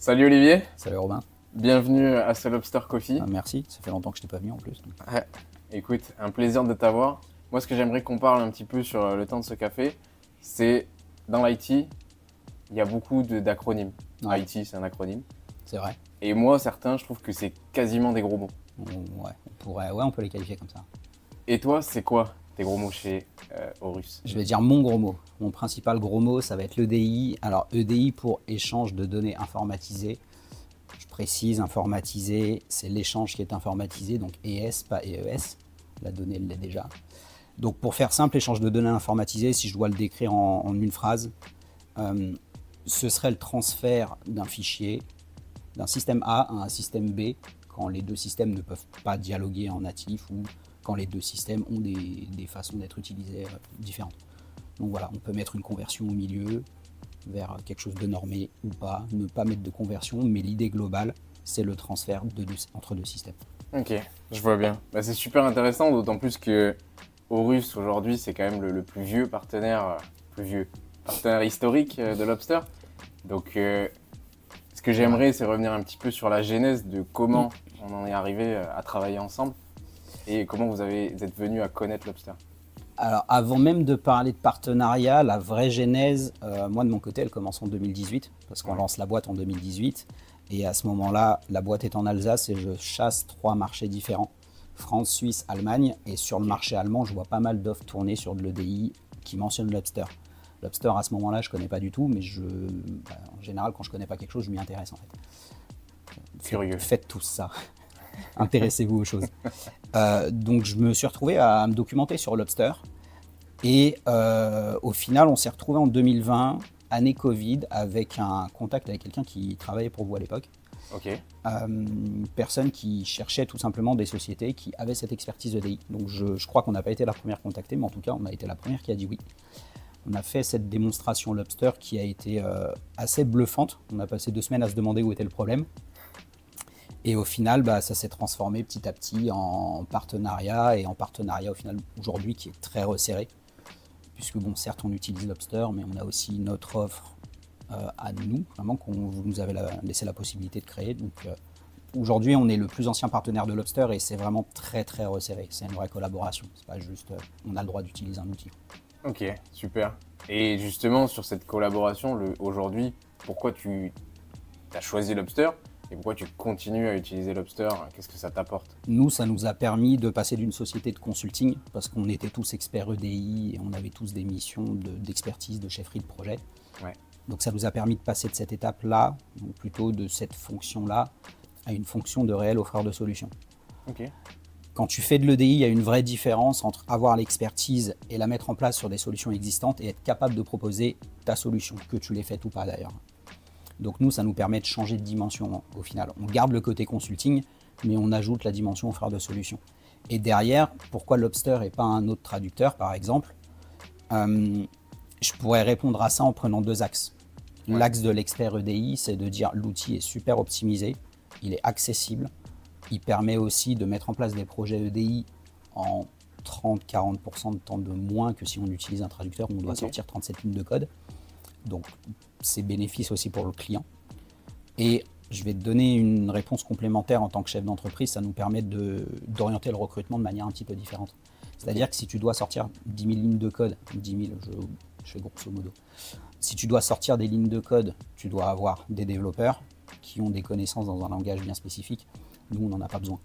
Salut Olivier, Salut Robin. bienvenue à ce Lobster Coffee. Ah, merci, ça fait longtemps que je t'ai pas venu en plus. Ouais, écoute, un plaisir de t'avoir. Moi, ce que j'aimerais qu'on parle un petit peu sur le temps de ce café, c'est dans l'IT, il y a beaucoup d'acronymes. Ouais. IT, c'est un acronyme. C'est vrai. Et moi, certains, je trouve que c'est quasiment des gros mots. On peut les qualifier comme ça. Et toi, c'est quoi tes gros mots chez Horus? Je vais dire mon gros mot. Mon principal gros mot, ça va être l'EDI. Alors EDI pour échange de données informatisées. Je précise, informatisé, c'est l'échange qui est informatisé, donc ES, pas EES. La donnée, elle l'est déjà. Donc pour faire simple, échange de données informatisées, si je dois le décrire en une phrase, ce serait le transfert d'un fichier d'un système A à un système B quand les deux systèmes ne peuvent pas dialoguer en natif ou quand les deux systèmes ont des façons d'être utilisés différentes. Donc voilà, on peut mettre une conversion au milieu vers quelque chose de normé ou pas, ne pas mettre de conversion, mais l'idée globale, c'est le transfert entre deux systèmes. Ok, je vois bien. Bah, c'est super intéressant, d'autant plus que Horus, aujourd'hui, c'est quand même le plus vieux partenaire, partenaire historique de Lobster. Donc, ce que j'aimerais, c'est revenir un petit peu sur la genèse de comment on en est arrivé à travailler ensemble et comment vous êtes venu à connaître Lobster. Alors, avant même de parler de partenariat, la vraie genèse, moi de mon côté, elle commence en 2018, parce qu'on lance la boîte en 2018. Et à ce moment-là, la boîte est en Alsace et je chasse 3 marchés différents. France, Suisse, Allemagne. Et sur le marché allemand, je vois pas mal d'offres tournées sur de l'EDI qui mentionnent Lobster. Lobster, à ce moment-là, je connais pas du tout, mais en général, quand je connais pas quelque chose, je m'y intéresse en fait. Curieux. Faites tous ça. Intéressez-vous aux choses. Donc je me suis retrouvé à me documenter sur Lobster. Et au final, on s'est retrouvé en 2020, année Covid, avec un contact avec quelqu'un qui travaillait pour vous à l'époque. Ok. Une personne qui cherchait tout simplement des sociétés qui avaient cette expertise EDI. Donc je crois qu'on n'a pas été la première contactée, mais en tout cas, on a été la première qui a dit oui. On a fait cette démonstration Lobster qui a été assez bluffante. On a passé 2 semaines à se demander où était le problème. Et au final, ça s'est transformé petit à petit en partenariat, et en partenariat au final aujourd'hui qui est très resserré. Puisque bon, certes on utilise Lobster, mais on a aussi notre offre à nous, vraiment qu'on nous avait laissé la possibilité de créer. Donc aujourd'hui on est le plus ancien partenaire de Lobster et c'est vraiment très très resserré. C'est une vraie collaboration, c'est pas juste on a le droit d'utiliser un outil. Ok, super. Et justement, sur cette collaboration, aujourd'hui, pourquoi tu as choisi Lobster et pourquoi tu continues à utiliser Lobster? Qu'est-ce que ça t'apporte? Nous, ça nous a permis de passer d'une société de consulting, parce qu'on était tous experts EDI et on avait tous des missions d'expertise, de chefferie de projet. Ouais. Donc ça nous a permis de passer de cette étape-là, donc plutôt de cette fonction-là, à une fonction de réel offreur de solutions. Ok. Quand tu fais de l'EDI, il y a une vraie différence entre avoir l'expertise et la mettre en place sur des solutions existantes et être capable de proposer ta solution, que tu l'aies faite ou pas d'ailleurs. Donc nous, ça nous permet de changer de dimension au final. On garde le côté consulting, mais on ajoute la dimension offreur de solutions. Et derrière, pourquoi Lobster et pas un autre traducteur, par exemple? Je pourrais répondre à ça en prenant 2 axes. Ouais. L'axe de l'expert EDI, c'est de dire l'outil est super optimisé, il est accessible, il permet aussi de mettre en place des projets EDI en 30-40% de temps de moins que si on utilise un traducteur où on doit sortir 37 lignes de code. Donc c'est bénéfice aussi pour le client. Et je vais te donner une réponse complémentaire en tant que chef d'entreprise, ça nous permet d'orienter le recrutement de manière un petit peu différente. C'est-à-dire que si tu dois sortir 10 000 lignes de code, 10 000, je fais grosso modo, si tu dois sortir des lignes de code, tu dois avoir des développeurs qui ont des connaissances dans un langage bien spécifique. Nous, on n'en a pas besoin.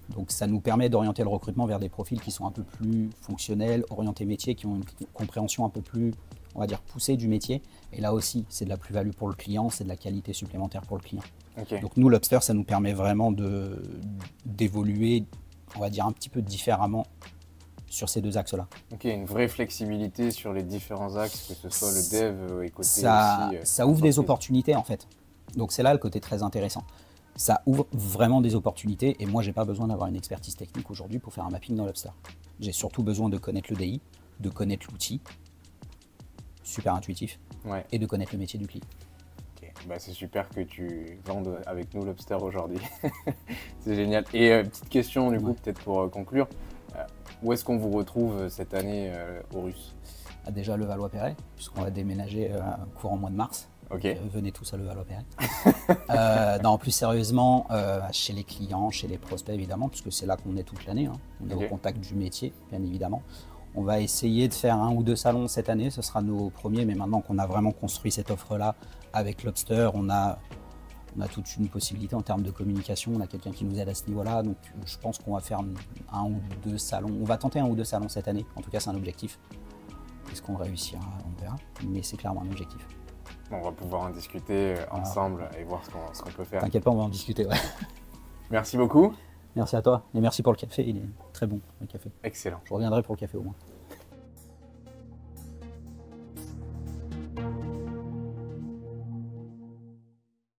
Donc ça nous permet d'orienter le recrutement vers des profils qui sont un peu plus fonctionnels, orientés métiers, qui ont une compréhension un peu plus, on va dire, poussée du métier. Et là aussi, c'est de la plus-value pour le client, c'est de la qualité supplémentaire pour le client. Okay. Donc nous, Lobster, ça nous permet vraiment d'évoluer, on va dire, un petit peu différemment sur ces 2 axes-là. Ok, une vraie flexibilité sur les différents axes, que ce soit le dev et côté ça, aussi... ça ouvre des opportunités en fait. Donc c'est là le côté très intéressant. Ça ouvre vraiment des opportunités et moi, j'ai pas besoin d'avoir une expertise technique aujourd'hui pour faire un mapping dans Lobster. J'ai surtout besoin de connaître l'EDI, de connaître l'outil, super intuitif, et de connaître le métier du client. Okay. Bah, c'est super que tu vendes avec nous Lobster aujourd'hui. C'est génial. Et petite question du coup, peut-être pour conclure, où est-ce qu'on vous retrouve cette année Horus? Déjà le Valois-Perret, puisqu'on va déménager courant mois de mars. Ok. Venez tous à Levallois-Perret. Non, plus sérieusement, chez les clients, chez les prospects évidemment, puisque c'est là qu'on est toute l'année. Hein. On est Ok. au contact du métier, bien évidemment. On va essayer de faire 1 ou 2 salons cette année, ce sera nos premiers, mais maintenant qu'on a vraiment construit cette offre-là avec Lobster, on a toute une possibilité en termes de communication, on a quelqu'un qui nous aide à ce niveau-là, donc je pense qu'on va faire 1 ou 2 salons. On va tenter 1 ou 2 salons cette année, en tout cas c'est un objectif. Est-ce qu'on réussira? On verra, mais c'est clairement un objectif. On va pouvoir en discuter ensemble et voir ce qu'on peut faire. T'inquiète pas, on va en discuter, ouais. Merci beaucoup. Merci à toi, et merci pour le café, il est très bon le café. Excellent. Je reviendrai pour le café au moins.